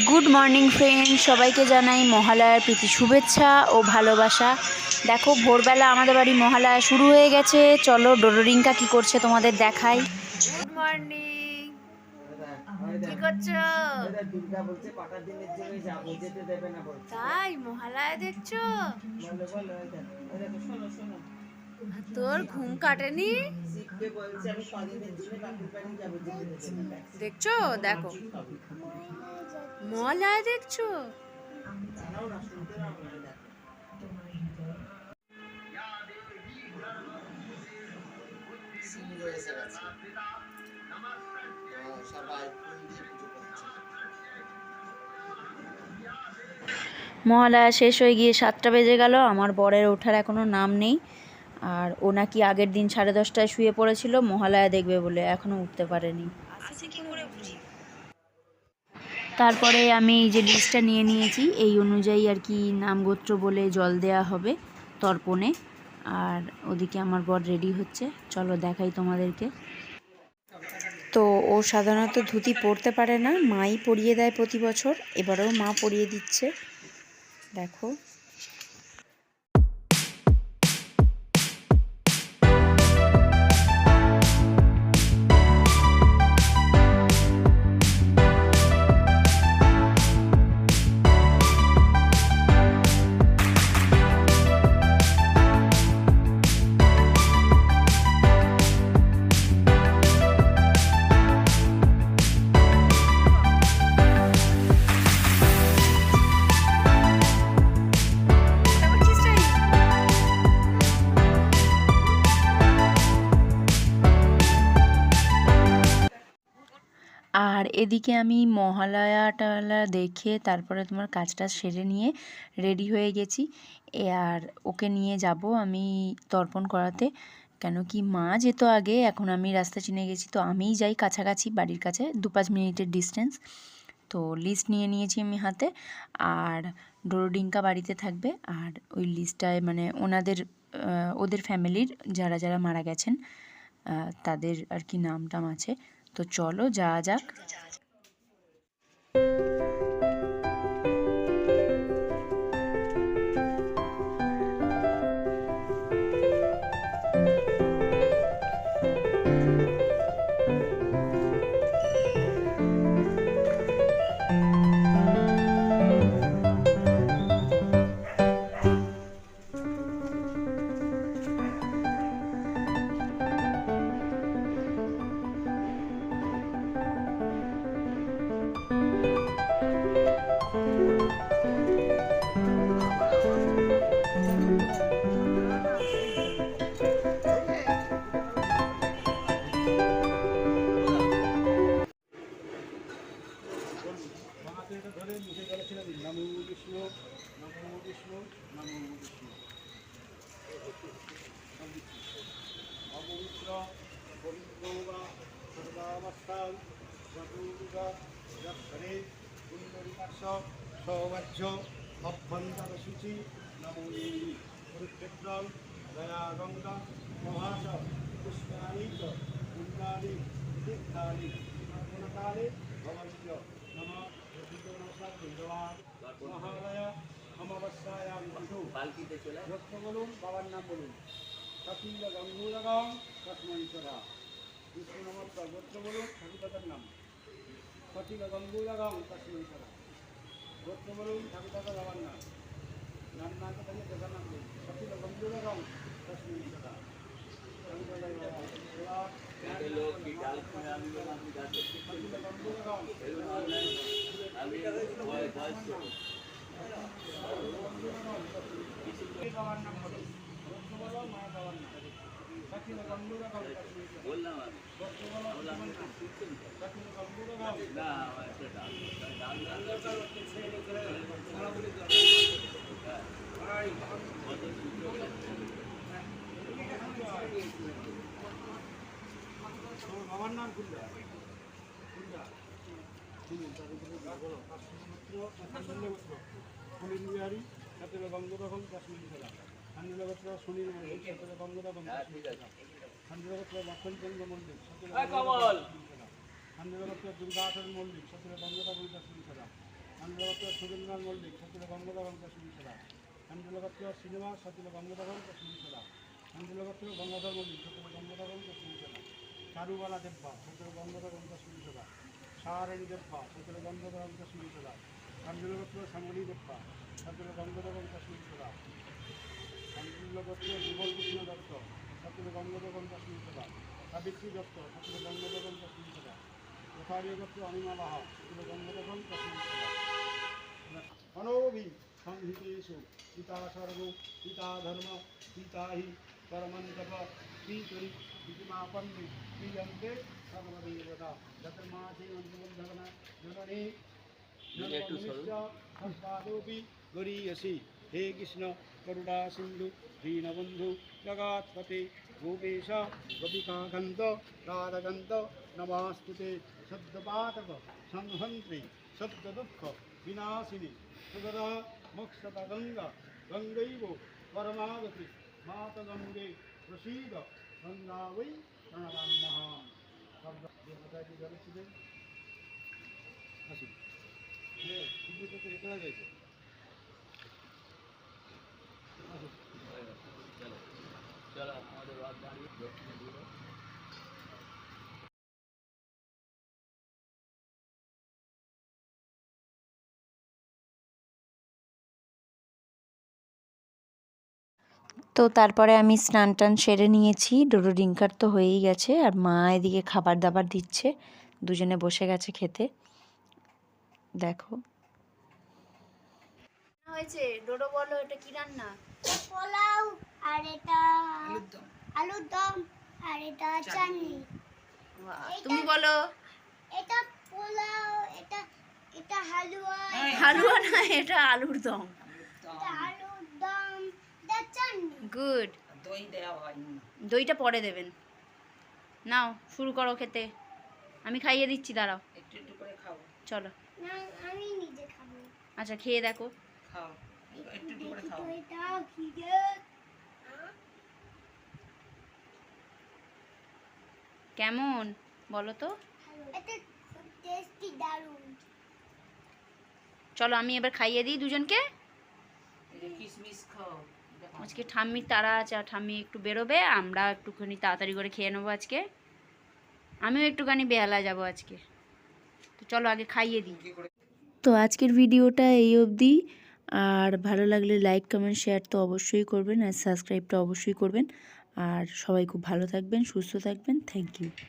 Good morning friend, সবাইকে জানাই মহালয়ার প্রীতি শুভেচ্ছা ও ভালোবাসা। দেখো ভোরবেলা আমাদের বাড়ি মহালয়া শুরু হয়ে গেছে। চলো ডোডোরিঙ্কা কি করছে তোমাদের দেখাই। গুড মর্নিং, কি করছো? দুর্গা বলছে পাটার দিনের জন্য যাবো, যেতে দেবে না বলছে। তাই মহালয়া দেখছো? বলো বলো, ওই দেখো শোনো শোনো, তোর ঘুম কাটেনি? শিবকে বলছে আমি কদিনের জন্য বাপের বাড়ি যাবো, যেতে দেবে না। দেখছো? দেখো মহালয়া দেখছো? দাঁড়াও না, শুনতে দাও না, দেখো। সিংহ এসে গেছে, তো সবাই ফুল দিয়ে পুজো করছে। মহালয়া শেষ হয়ে গিয়ে 7টা বেজে গেল। আমার বরের ওঠার এখনও নাম নেই। আর ও নাকি আগের দিন 10:30টায় শুয়ে পড়েছিল মহালয়া দেখবে বলে, এখনও উঠতে পারেনি। তারপরে আমি এই যে লিস্টটা নিয়ে নিয়েছি, এই অনুযায়ী আর কি নাম গোত্র বলে জল দেয়া হবে তর্পণে। আর ওদিকে আমার বর রেডি হচ্ছে, চলো দেখাই তোমাদেরকে। তো ও সাধারণত ধুতি পরতে পারে না, মাই পরিয়ে দেয় প্রতি বছর, এবারেও মা পরিয়ে দিচ্ছে, দেখো। আর এদিকে আমি মহালয়া দেখে তারপরে তোমার কাজটা সেরে নিয়ে রেডি হয়ে গেছি। আর ওকে নিয়ে যাব আমি তর্পণ করাতে, কেন কি মা যেত আগে, এখন আমি রাস্তা চিনে গেছি, তো আমিই যাই কাছাকাছি, বাড়ির কাছে 2-5 মিনিটের ডিস্টেন্স। তো লিস্ট নিয়ে নিয়েছি আমি হাতে, আর ডোরডিঙ্কা বাড়িতে থাকবে। আর ওই লিস্টটায় মানে ওদের ফ্যামিলির যারা যারা মারা গেছেন তাদের আর কি নাম টাম আছে। তো চলো যাওয়া যাক। নমো বিষ্ণু নমো বিষ্ণু নমো বিষ্ণু। অপবিত্র পবিত্রবা সর্বাবস্থান চতুর্দিগা যক্ষরে পুণ্ডরিকাক্ষ সৌবাহ্য অভ্যন্তর সূচি নমো কুরুক্ষেত্রম দয়া গঙ্গা মহাস পুষ্পাণি চ পুণ্যানি তীর্থানি তর্পণকালে ভবন্ত্য নম মহালয়া অমাবস্যায়াম বসু গোত্র বলুন, বাবার নাম বলুন। সতীল গঙ্গুরগং তস্মৈশ্বরা বিষ্ণু নমস্কার। গোত্র বলুন, ঠাকুরদাদার নাম সতীল গঙ্গুরগং তস্মৈশ্বরা। গোত্র বলুন, ঠাকুরদাদা বাবার নাম। নাম না থাকলে দাদার নাম বলুন। সতীল গঙ্গুরগং তস্মৈশ্বরা। বাবার নাম বলুন। গোত্র বলো, মা বাবার নাম। সতীল গঙ্গুরগং বললাম আমি। গোত্র বলো, সতীল গঙ্গুরগং না বাবার নাম কুন্ডা কুন্ডা সুনীল বিহারী সাথে গঙ্গরকম কাশ্মীরি খেলা খান্ডুল গোত্র সুনীল মন্দির সাথে গঙ্গরকম খান্ডুল গোত্র লক্ষণচন্দ্র মন্দির সাথে খান্ডুল গোত্র দুর্গাধর মন্দির সাথে গঙ্গরকম কাশ্মীরি খেলা সুরেন্দ্রনাথ মল্লিক সচিল গঙ্গাধরন কাশ্মীরা আন্দোলগত্র সিনেমা সচিল গঙ্গাধরন কাশ্মীরা আন্দোলগত্র গঙ্গাধর মল্লিক সচিল গঙ্গাধরন কাশ্মীরা চারুবালা দেব্বা সচিল গঙ্গাধরন কাশ্মীরা সাহারানী দেব্বা সচিল গঙ্গাধরন কাশ্মীরা আন্দোলগত্র শ্যামলী দেব্বা সচিল গঙ্গাধরন কাশ্মীরা আন্দোলগত্র যুগল কৃষ্ণ দত্ত সচিল গঙ্গাধরন কাশ্মীরা সাবিত্রী দত্ত সচিল গঙ্গাধরন কাশ্মীরা যথার্যগত্র অনিমা লাহা সচিল গঙ্গাধরন কাশ্মীরা मनोभि संहितेषु पिता सर्वो पिता धर्म पिता हि परमन्तप श्रीचरि इतिमापन्ने क्रियन्ते सर्वदेवता चतुर्मासे मन्त्रबन्धन जननी संपादोऽपि गरीयसि हे कृष्ण करुणा सिन्धु दीनबन्धु जगत्पते गोपेश गोपिकाकन्त राधकन्त नमस्तुते शब्दपातक संहन्त्रि शब्ददुःख विनाशिनी सुगदा मोक्षता गंगा गंगैव परमागति मात गंगे प्रसीद गंगा वै प्रणवान महान माताजी जलছিলেন আসুন পুজো করতে চলে গেছে আসুন চলো চলো আমাদের রাত দাঁড়িয়ে দক্ষিণে দিল তো তারপরে আমি স্নান টান সেরে নিয়েছি, ডোডো ডিঙ্কার তো হয়েই গেছে, আর মা এদিকে খাবার দাবার দিচ্ছে, দুজনে বসে গেছে খেতে। দেখো হয়েছে, ডোডো বলো এটা কি রান্না? পোলাও আর এটা আলুর দম আর এটা চাটনি। তুমি বলো। এটা পোলাও, এটা এটা হালুয়া, হালুয়া না, এটা আলুর দম। এটা আলুর দম, এটা চাটনি। গুড। দই দেওয়া হয়নি। দইটা পরে দেবেন। নাও শুরু করো খেতে, আমি খাইয়ে দিচ্ছি, দাঁড়াও। একটু একটু করে খাও। চলো। না আমি নিজে খাবো। আচ্ছা খেয়ে দেখো। খাও একটু একটু করে খাও। এটা খিদে। কেমন বলো তো? এটা খুব টেস্টি, দারুণ। চলো আমি এবার খাইয়ে দিই দুজনকে। এই যে কিশমিশ খাও। এটা খাও। আজকে ঠাম্মির তাড়া আছে, আর ঠাম্মি একটু বেরোবে, আমরা একটুখানি তাড়াতাড়ি করে খেয়ে নেবো আজকে। আমিও একটুখানি বেহালা যাব আজকে, তো চলো আগে খাইয়ে দিই। কি করে তো আজকের ভিডিওটা এই অবধি, আর ভালো লাগলে লাইক কমেন্ট শেয়ার তো অবশ্যই করবেন, আর সাবস্ক্রাইবটা অবশ্যই করবেন। আর সবাই খুব ভালো থাকবেন, সুস্থ থাকবেন। Thank you.